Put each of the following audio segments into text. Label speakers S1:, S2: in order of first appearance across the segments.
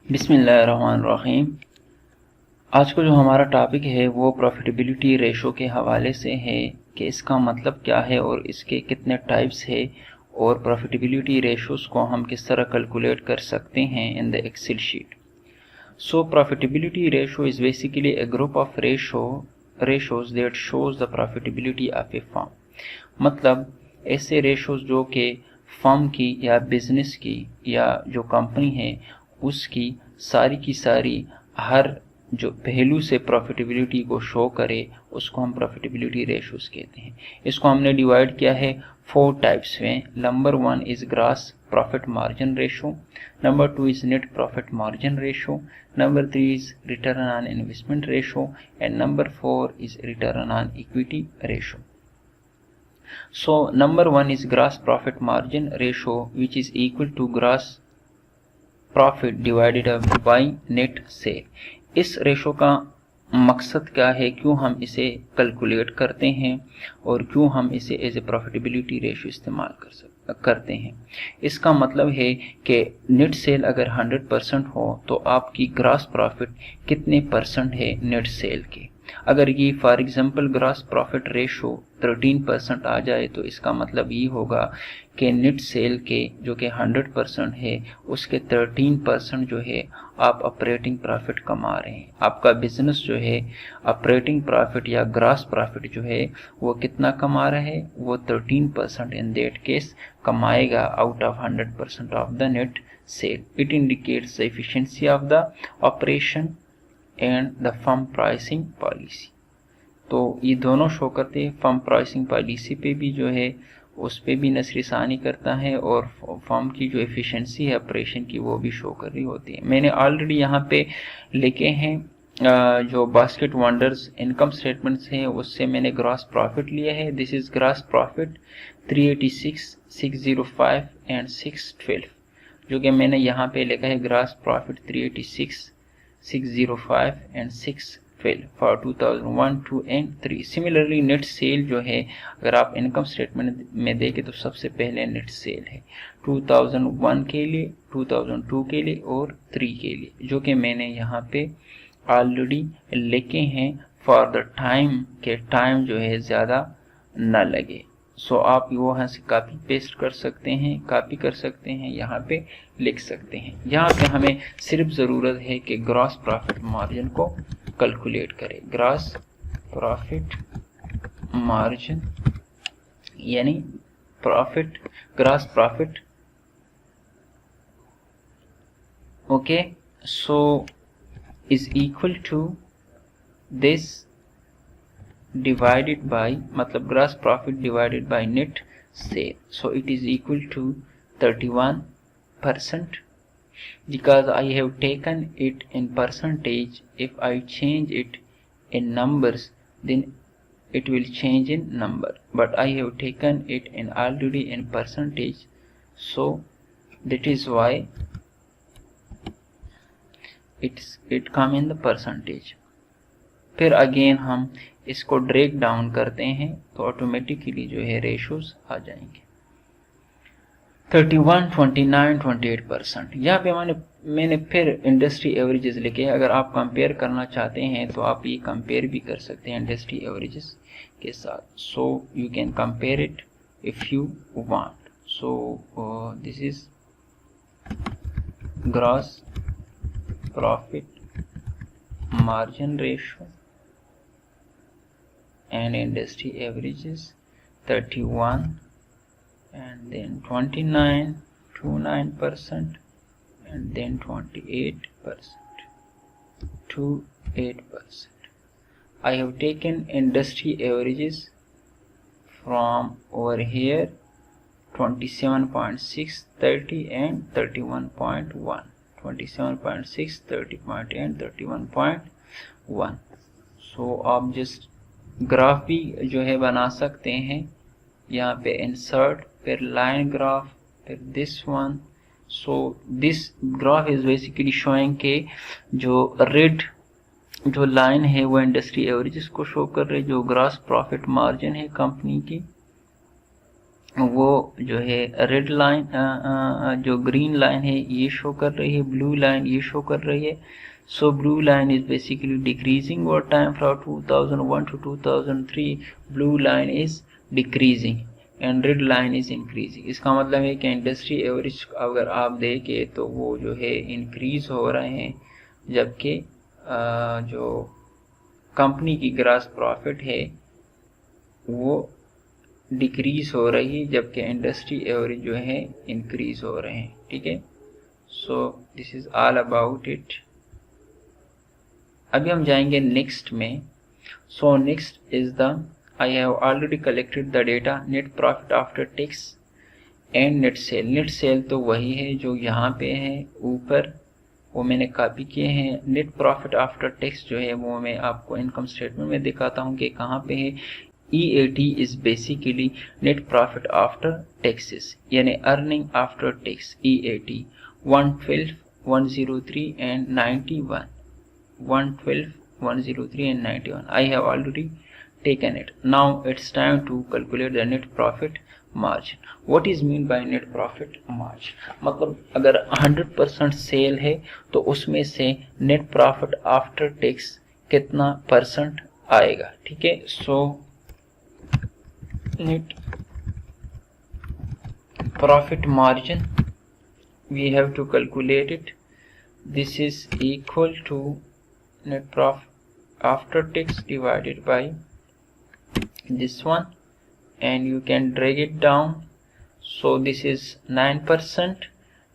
S1: बिस्मिल्लाहिर्रहमानिर्रहीम। आज को जो हमारा टॉपिक है वो प्रॉफिटेबिलिटी रेशो के हवाले से है कि इसका मतलब क्या है और इसके कितने टाइप्स है और प्रॉफिटेबिलिटी रेशोज़ को हम किस तरह कैलकुलेट कर सकते हैं in the Excel sheet. So profitability ratio is basically a group of ratios that shows the profitability of a firm. मतलब ऐसे रेशोज़ जो कि फर्म की या बिजनेस की या जो कंपनी है उसकी सारी की सारी हर जो पहलू से प्रॉफिटेबिलिटी को शो करे उसको हम प्रॉफिटेबिलिटी रेशोज़ कहते हैं। इसको हमने डिवाइड किया है 4 टाइप्स में। Number 1 is gross profit margin ratio, number 2 is net profit margin ratio, number 3 is return on investment ratio and number 4 is return on equity ratio. So number 1 is gross profit margin ratio, which is equal to gross profit divided by net sale। इस ratio का मकसद क्या है, क्यों हम इसे calculate करते हैं और क्यों हम इसे एज ए प्रॉफिटेबिलिटी रेशो इस्तेमाल करते हैं। इसका मतलब है कि नेट सेल अगर 100% हो तो आपकी ग्रॉस प्रॉफिट कितने परसेंट है नेट सेल के। अगर ये for example gross profit ratio 13% आ जाए तो इसका मतलब ये होगा कि नेट सेल के जो कि 100% है उसके 13% जो है आप ऑपरेटिंग प्रॉफिट कमा रहे हैं। आपका बिजनेस जो है ऑपरेटिंग प्रॉफिट या ग्रॉस प्रॉफिट जो है वो कितना कमा रहा है, वो 13% इन दैट केस कमाएगा out of 100% of the net cell. It indicates the efficiency of the operation and the firm pricing policy. तो ये दोनों शो करते हैं। फर्म प्राइसिंग पॉलिसी पे भी जो है उस पे भी नसरिसानी करता है और फर्म की जो एफिशिएंसी है ऑपरेशन की वो भी शो कर रही होती है। मैंने ऑलरेडी यहाँ पे लिखे हैं जो बास्केट वंडर्स इनकम स्टेटमेंट्स हैं उससे मैंने ग्रॉस प्रॉफिट लिया है। This is gross profit 386, 605 and 612, जो कि मैंने यहाँ पे लिखा है gross profit 386, 605 and 612 for 2001, 2 and 3। Similarly net cell जो है अगर आप इनकम स्टेटमेंट में देखें तो सबसे पहले नेट सेल है 2001 के लिए, 2002 के लिए और 3 के लिए, जो कि मैंने यहाँ पे ऑलरेडी लिखे हैं फॉर द टाइम के टाइम जो है ज़्यादा न लगे। सो आप वहाँ से कॉपी पेस्ट कर सकते हैं, कॉपी कर सकते हैं, यहाँ पे लिख सकते हैं। यहाँ पे हमें सिर्फ ज़रूरत है कि ग्रॉस प्रॉफिट मार्जिन को कैलकुलेट करें। ग्रॉस प्रॉफिट मार्जिन यानी profit, gross profit. Okay, so is equal to this divided by, मतलब gross profit divided by net sale. So it is equal to 31%, because I have taken it in percentage. If I change it in numbers then it will change in number, but I have taken it in already in percentage, so that is why it come in the percentage। फिर again हम इसको drag down करते हैं तो automatically जो है ratios आ जाएंगे 31, 29, 28%। यहाँ पे मैंने फिर इंडस्ट्री एवरेजेस लिखे। अगर आप कंपेयर करना चाहते हैं तो आप ये कंपेयर भी कर सकते हैं इंडस्ट्री एवरेजेस के साथ। So you can compare it if you want. So this is gross profit margin ratio and industry averages 31 and then 29, 29% and then 28%, 28%. I have taken industry averages from over here 27.6, 30 and 31.1, 27.6, 30.8 and 31.1। so आप just graph भी जो है बना सकते हैं। यहाँ पे insert, फिर लाइन ग्राफ, फिर this one. So this graph is basically showing के जो रेड जो लाइन है वो इंडस्ट्री एवरेजेस को शो कर रहे, जो ग्रॉस प्रॉफिट मार्जिन है कंपनी की वो जो है रेड लाइन, जो ग्रीन लाइन है ये शो कर रही है, ब्लू लाइन ये शो कर रही है. सो blue line is basically decreasing over time from 2001 to 2003. Blue line is decreasing and red line is increasing. इसका मतलब है कि इंडस्ट्री एवरेज अगर आप देखें तो वो जो है इंक्रीज हो रहे हैं, जबकि जो कंपनी की ग्रॉस प्रॉफिट है वो डिक्रीज हो रही है, जबकि इंडस्ट्री एवरेज जो है इंक्रीज हो रहे हैं. ठीक है, so this is all about it. अभी हम जाएंगे नेक्स्ट में. So next is the I have already collected the data net profit after tax and net cell. Net cell तो वही है जो यहाँ पे है ऊपर, वो मैंने कॉपी किए हैं. नेट प्रॉफिट आफ्टर टैक्स जो है वो मैं आपको इनकम स्टेटमेंट में दिखाता हूँ कि कहाँ पे है. EAT is basically net profit after taxes, यानी earning after tax. EAT 112, 103 and 91. 112, 103 and 91. I have already taken it. Now it's time to calculate the net profit margin. What is mean by net profit margin? मतलब अगर 100% cell है तो उसमें से net profit after tax कितना percent आएगा. ठीक है, सो net profit margin we have to calculate it. This is equal to net profit after tax divided by this one, and you can drag it down. So this is 9%,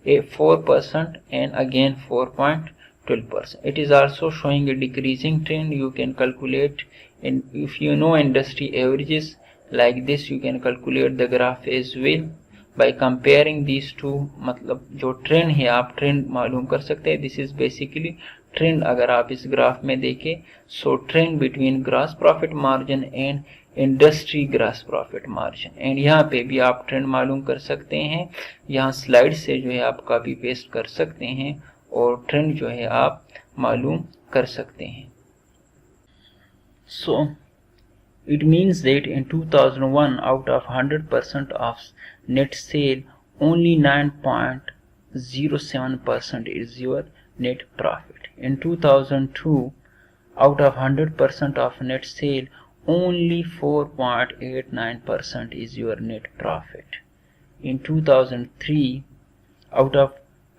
S1: 4% and again 4.12%. It is also showing a decreasing trend. You can calculate, and if you know industry averages like this you can calculate the graph as well by comparing these two. मतलब जो trend है आप trend मालूम कर सकते हैं. This is basically trend. अगर आप इस ग्राफ में देखें, सो trend between gross profit margin and industry gross profit margin. And यहाँ पे भी आप ट्रेंड मालूम कर सकते हैं. यहाँ स्लाइड से जो है आप कॉपी पेस्ट कर सकते हैं और ट्रेंड जो है आप मालूम कर सकते हैं. सो it means that in 2001 out of 100% of net sale only 9.07% is your net profit. In 2002 out of 100% of net sale only 4.89% is your net profit. In 2003 out of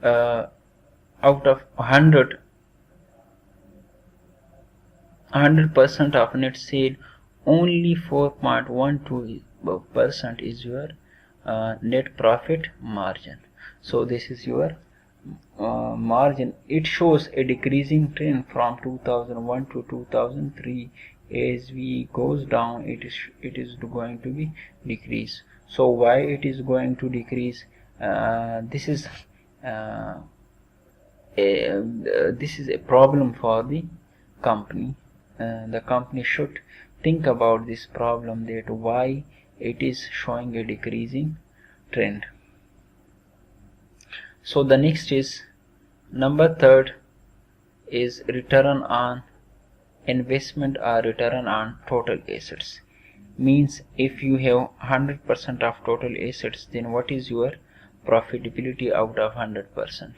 S1: 100% of net sale only 4.12% is your net profit margin. So this is your margin. It shows a decreasing trend from 2001 to 2003. As we goes down, it is going to be decrease. So why it is going to decrease? This is a problem for the company. The company should think about this problem, that why it is showing a decreasing trend. So the next is number third is return on investment or return on total assets. Means if you have 100% of total assets, then what is your profitability out of 100%.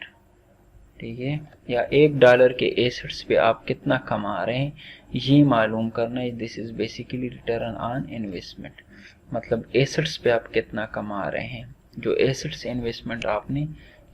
S1: ठीक है, या $1 के assets पे आप कितना कमा रहे हैं ये मालूम करना है. This is basically return on investment. मतलब एसेट्स पे आप कितना कमा रहे हैं, जो एसेट्स इन्वेस्टमेंट आपने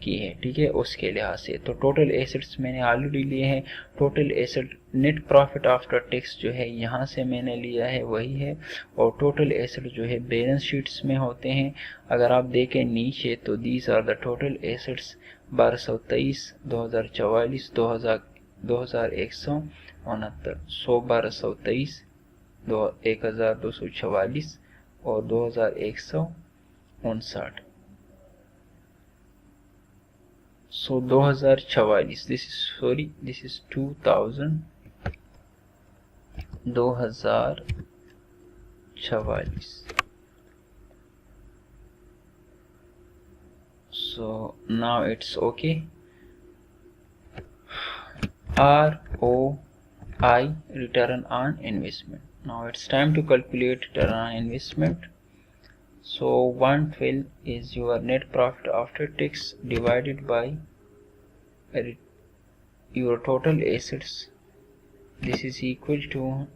S1: की है. ठीक है, उसके लिहाज से तो टोटल एसेट्स मैंने ऑलरेडी लिए हैं. Total asset net profit after tax जो है यहाँ से मैंने लिया है वही है. और टोटल एसेट जो है बैलेंस शीट्स में होते हैं. अगर आप देखें नीचे तो these are the total assets 1223, 2044, 2169, 1223, 1246 और 2159. So 2044, this is 2000, 2044. So now it's okay. ROI, return on investment. Now it's time to calculate return on investment. So 112 is your net profit after tax divided by your total assets. This is equal to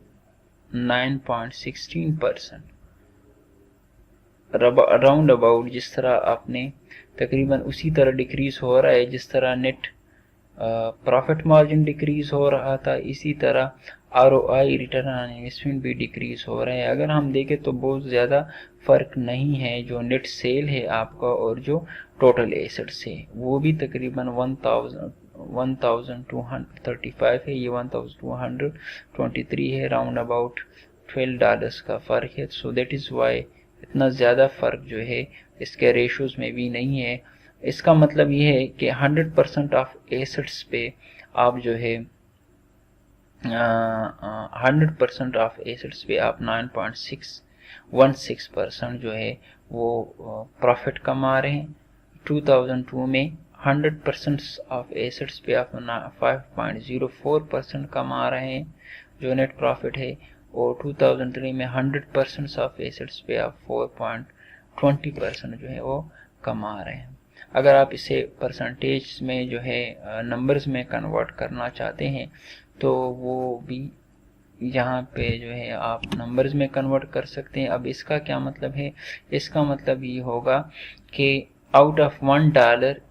S1: 9.16%. Round about जिस तरह आपने तकरीबन उसी तरह decrease हो रहा है जिस तरह नेट प्रॉफिट मार्जिन डिक्रीज हो रहा था, इसी तरह ROI रिटर्न ऑन इन्वेस्टमेंट भी डिक्रीज हो रहा है। अगर हम देखें तो बहुत ज़्यादा फ़र्क नहीं है जो नेट सेल है आपका और जो टोटल एसेट्स है, वो भी तकरीबन 1235 है, ये 1223 है, राउंड अबाउट $12 का फ़र्क है। सो दैट इज़ वाई इतना ज़्यादा फ़र्क जो है इसके रेशोज़ में भी नहीं है। इसका मतलब ये है कि 100% ऑफ एसेट्स पे आप जो है 100% ऑफ एसेट्स पे आप 9.616% जो है वो प्रॉफिट कमा रहे हैं। 2002 में 100% ऑफ एसेट्स पे आप 5.04% कमा रहे हैं जो नेट प्रॉफिट है, और 2003 में 100% ऑफ एसेट्स पे आप 4.20% जो है वो कमा रहे हैं। अगर आप इसे परसेंटेज में जो है नंबर्स में कन्वर्ट करना चाहते हैं तो वो भी यहाँ पे जो है आप नंबर्स में कन्वर्ट कर सकते हैं। अब इसका क्या मतलब है? इसका मतलब ये होगा कि out of $1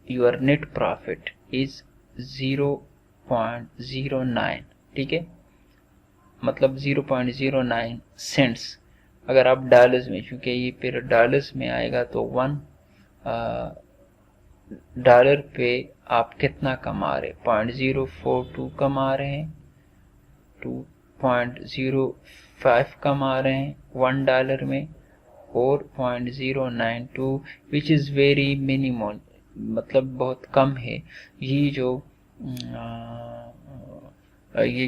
S1: your net profit is 0.09, ठीक है, मतलब 0.09 सेंट्स। अगर आप डॉलर्स में, चूंकि ये फिर डॉलर्स में आएगा तो $1 पे आप कितना कमा रहे? 0.042 कमा रहे हैं, 2.05 कमा रहे हैं $1 में, और 0.092 विच इज़ वेरी मिनिमल, मतलब बहुत कम है। ये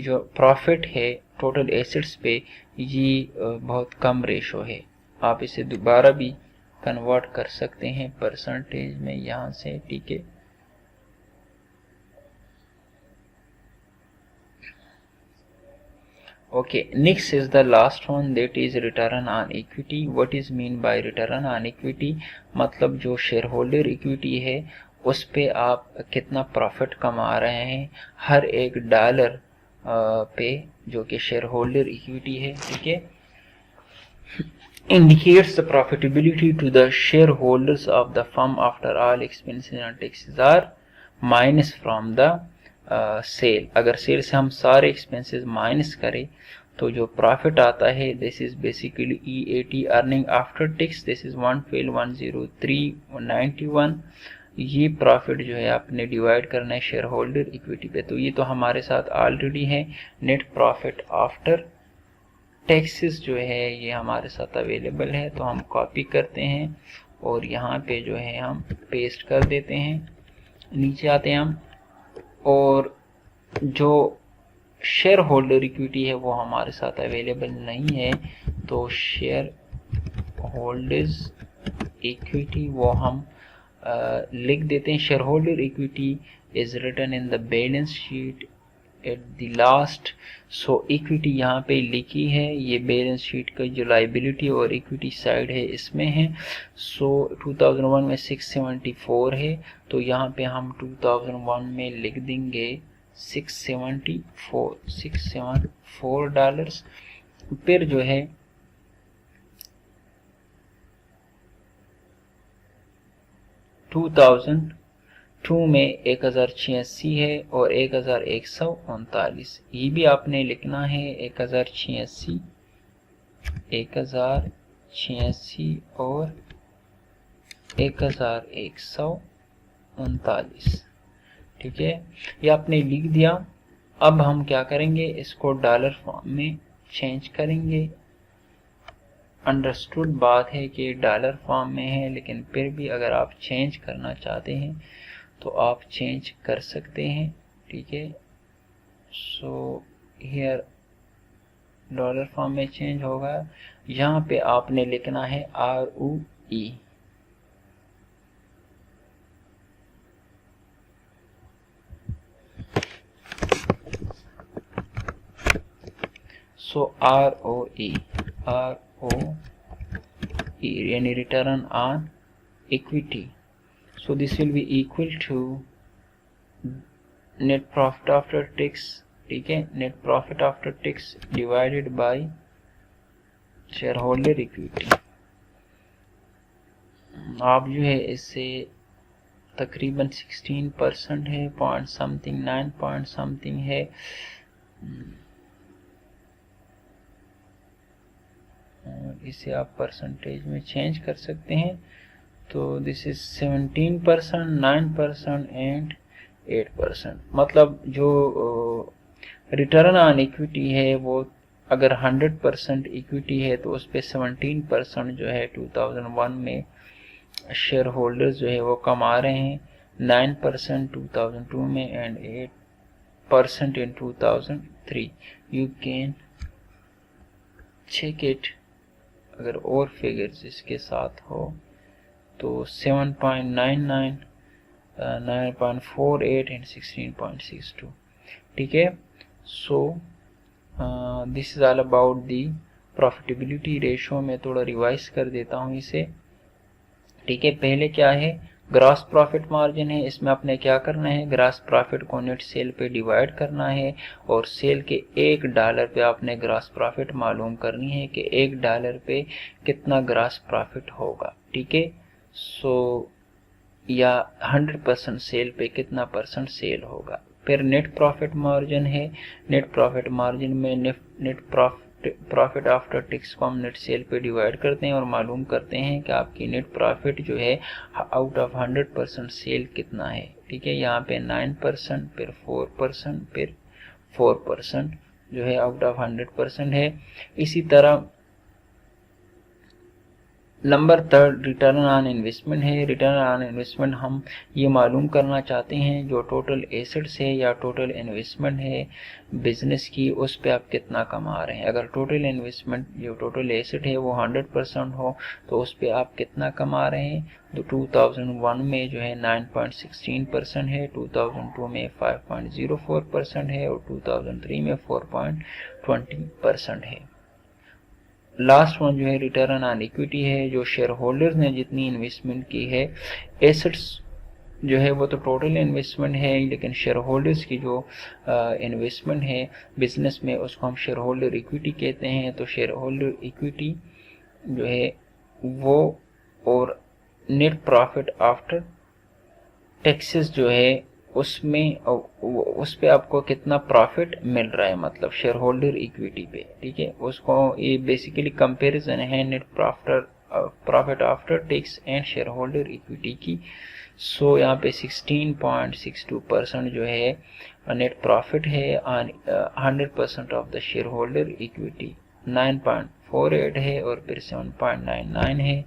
S1: जो प्रॉफिट है टोटल एसेट्स पे, ये बहुत कम रेशो है। आप इसे दोबारा भी कन्वर्ट कर सकते हैं परसेंटेज में यहाँ से, ठीक है। Okay, next is the last one, that is return on equity. What is mean by return on equity? मतलब जो शेयर होल्डर इक्विटी है उस पे आप कितना प्रॉफिट कमा रहे हैं हर $1 पे, जो कि शेयर होल्डर इक्विटी है, ठीक है। Indicates the profitability to the shareholders of the firm after all expenses and taxes are minus from the sale. अगर सेल से हम सारे एक्सपेंसेस माइनस करें तो जो प्रॉफिट आता है, this is basically EAT, earning after tax, this is 112,103,91। ये प्रॉफिट जो है आपने डिवाइड करना है शेयर होल्डर इक्विटी पे। तो ये तो हमारे साथ ऑलरेडी है। नेट प्रॉफिट आफ्टर टैक्सेस जो है ये हमारे साथ अवेलेबल है, तो हम कॉपी करते हैं और यहाँ पे जो है हम पेस्ट कर देते हैं। नीचे आते हैं हम, और जो शेयर होल्डर इक्विटी है वो हमारे साथ अवेलेबल नहीं है, तो शेयर होल्डर्स इक्विटी वो हम लिख देते हैं। Shareholder equity is written in the balance sheet at the last. So equity यहाँ पे लिखी है, ये बैलेंस शीट का जो लाइबिलिटी और इक्विटी साइड है इसमें है। सो 2001 में 674 है, तो यहाँ पे हम 2001 में लिख देंगे $674। फिर जो है 2002 में 1086 है और 1139, ये भी आपने लिखना है। 1086 और 1139, ठीक है, ये आपने लिख दिया। अब हम क्या करेंगे, इसको डॉलर फॉर्म में चेंज करेंगे। अंडरस्टूड बात है कि डॉलर फॉर्म में है, लेकिन फिर भी अगर आप चेंज करना चाहते हैं तो आप चेंज कर सकते हैं, ठीक है। सो हियर डॉलर फॉर्म में चेंज होगा। यहाँ पे आपने लिखना है ROE। सो ROE यानी return on equity. So this will be equal to net profit after tax, ठीक है, net profit after tax divided by shareholder equity. आप जो है इससे तकरीबन 16% है, पॉइंट समथिंग 9 पॉइंट समथिंग है, इसे आप परसेंटेज में चेंज कर सकते हैं। तो दिस इज 17%, 9% एंड 8%। मतलब जो रिटर्न ऑन इक्विटी है वो अगर 100% इक्विटी है तो उस पर 17% जो है 2001 में शेयर होल्डर्स जो है वो कमा रहे हैं, 9% 2002 में and 8% in 2003। You can check it. अगर और फिगर्स इसके साथ हो तो 7.99, 9.48 एंड 16.62, ठीक है। So this is all about the profitability ratio. में थोड़ा रिवाइज कर देता हूँ इसे, ठीक है। पहले क्या है, ग्रॉस प्रॉफिट मार्जिन है। इसमें आपने क्या करना है, ग्रॉस प्रॉफिट को नेट सेल पे डिवाइड करना है और सेल के $1 पे आपने ग्रॉस प्रॉफिट मालूम करनी है कि $1 पे कितना ग्रॉस प्रॉफिट होगा, ठीक है। सो या 100% सेल पे कितना परसेंट सेल होगा। फिर नेट प्रॉफिट मार्जिन है। नेट प्रॉफिट मार्जिन में नेट प्रॉफिट आफ्टर टैक्स को हम नेट सेल पे डिवाइड करते हैं और मालूम करते हैं कि आपकी नेट प्रॉफिट जो है आउट ऑफ 100% सेल कितना है, ठीक है। यहाँ पे 9%, फिर 4%, फिर 4% जो है आउट ऑफ 100% है। इसी तरह नंबर 3 रिटर्न ऑन इन्वेस्टमेंट है। रिटर्न ऑन इन्वेस्टमेंट हम ये मालूम करना चाहते हैं जो टोटल एसेट्स है या टोटल इन्वेस्टमेंट है बिजनेस की, उस पे आप कितना कमा रहे हैं। अगर टोटल इन्वेस्टमेंट जो टोटल एसेट है वो 100% हो तो उस पे आप कितना कमा रहे हैं। तो 2001 में जो है 9.16% है, 2002 में 5.04% है और 2003 में 4.20% है। लास्ट वन जो है रिटर्न ऑन इक्विटी है, जो शेयर होल्डर्स ने जितनी इन्वेस्टमेंट की है। एसेट्स जो है वो तो टोटल इन्वेस्टमेंट है, लेकिन शेयर होल्डर्स की जो इन्वेस्टमेंट है बिजनेस में उसको हम शेयर होल्डर इक्विटी कहते हैं। तो शेयर होल्डर इक्विटी जो है वो और नेट प्रॉफिट आफ्टर टैक्सेस जो है उसमें उस पे आपको कितना प्रॉफिट मिल रहा है, मतलब शेयर होल्डर इक्विटी पे, ठीक है। उसको ये बेसिकली कंपैरिजन है net profit after tax and shareholder equity की। सो यहाँ पे 16.62% जो है नेट प्रॉफिट है on 100% of the shareholder equity, 9.48 है और फिर 7.99 है।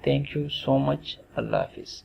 S1: Thank you so much. अल्लाह हाफिज़।